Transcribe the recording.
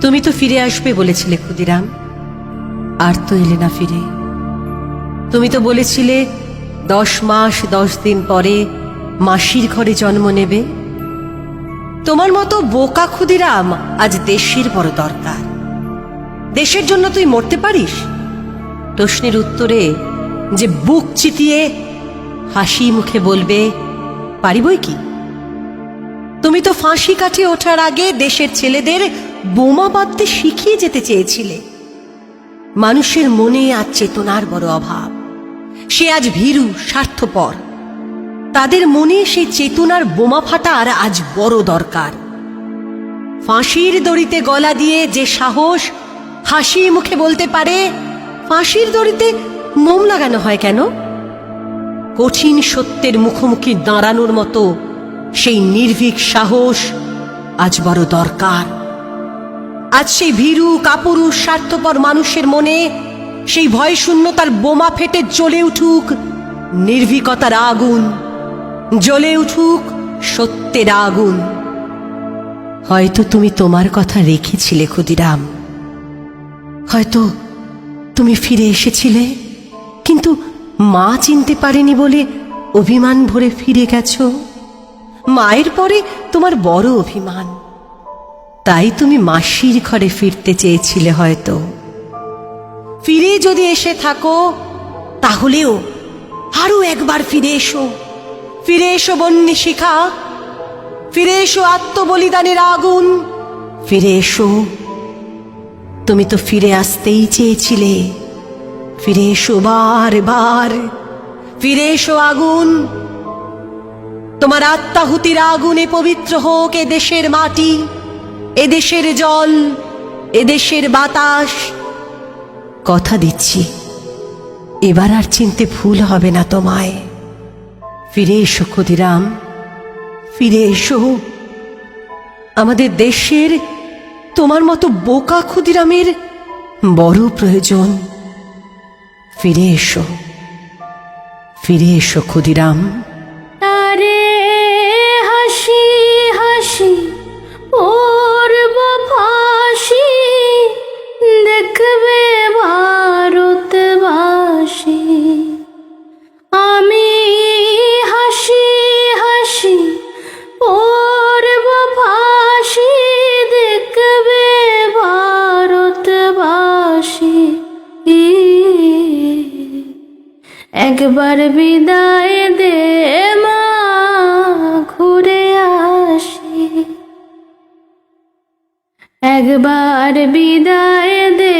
তুমি তো ফিরে আসবে বলেছিলে ক্ষুদিরাম, আর তো এলে না ফিরে। তুমি তো বলেছিলে 10 মাস 10 দিন পরে মাসির ঘরে জন্ম নেবে। তোমার মতো বোকা ক্ষুদিরাম আজ দেশের বড় দরকার। দেশের জন্য তুই মরতে পারিস? প্রশ্নের উত্তরে যে বুক চিতিয়ে হাসি মুখে বলবে, পারি বই কি। তুমি তো ফাঁসি কাঠে ওঠার আগে দেশের ছেলেদের বোমা বাঁধতে শিখিয়ে যেতে চেয়েছিলে। মানুষের মনে আজ চেতনার বড় অভাব। সে আজ ভীরু, স্বার্থপর। তাদের মনে সেই চেতনার বোমা ফাটার আজ বড় দরকার। ফাঁসির দড়িতে গলা দিয়ে যে সাহস হাসি মুখে বলতে পারে, ফাঁসির দড়িতে মোম লাগানো হয় কেন? কঠিন সত্যের মুখোমুখি দাঁড়ানোর মতো সেই নির্ভীক সাহস আজ বড় দরকার। আজ সেই ভীরু কাপুরুষ স্বার্থপর মানুষের মনে সেই ভয় শূন্যতার বোমা ফেটে জ্বলে উঠুক নির্ভীকতার আগুন, জ্বলে উঠুক সত্যের আগুন। হয়তো তুমি তোমার কথা রেখেছিলে ক্ষুদিরাম, হয়তো তুমি ফিরে এসেছিলে, কিন্তু মা চিনতে পারেনি বলে অভিমান ভরে ফিরে গেছো। মায়ের পরে তোমার বড় অভিমান, তাই তুমি মাসির ঘরে ফিরতে চেয়েছিলে। হয়তো ফিরে যদি এসে থাকো, তাহলেও আরো একবার ফিরে এসো। ফিরে এসো বন্যী শিখা, ফিরে এসো আত্মবলিদানের আগুন, ফিরে এসো। তুমি তো ফিরে আসতেই চেয়েছিলে। ফিরে এসো বার বার, ফিরে এসো আগুন। তোমার আত্মাহুতির আগুনে পবিত্র হোক এ দেশের মাটি, এ দেশের জল, এ দেশের বাতাস। কথা দিচ্ছি, এবার আর চিনতে ভুল হবে না তোমায়। ফিরে এসো ক্ষুদিরাম, ফিরে এসো। আমাদের দেশের তোমার মতো বোকা ক্ষুদিরামের বড় প্রয়োজন। ফিরে এসো, ফিরে এসো ক্ষুদিরাম। তারে হাসি হাসি পড়ব ফাঁসি, দেখবে ভারতবাসী। আমি হাসি হাসি পড়ব ফাঁসি, দেখবে ভারতবাসী। একবার বিদায় দে মা, ঘুরে আসি। একবার বিদায় দে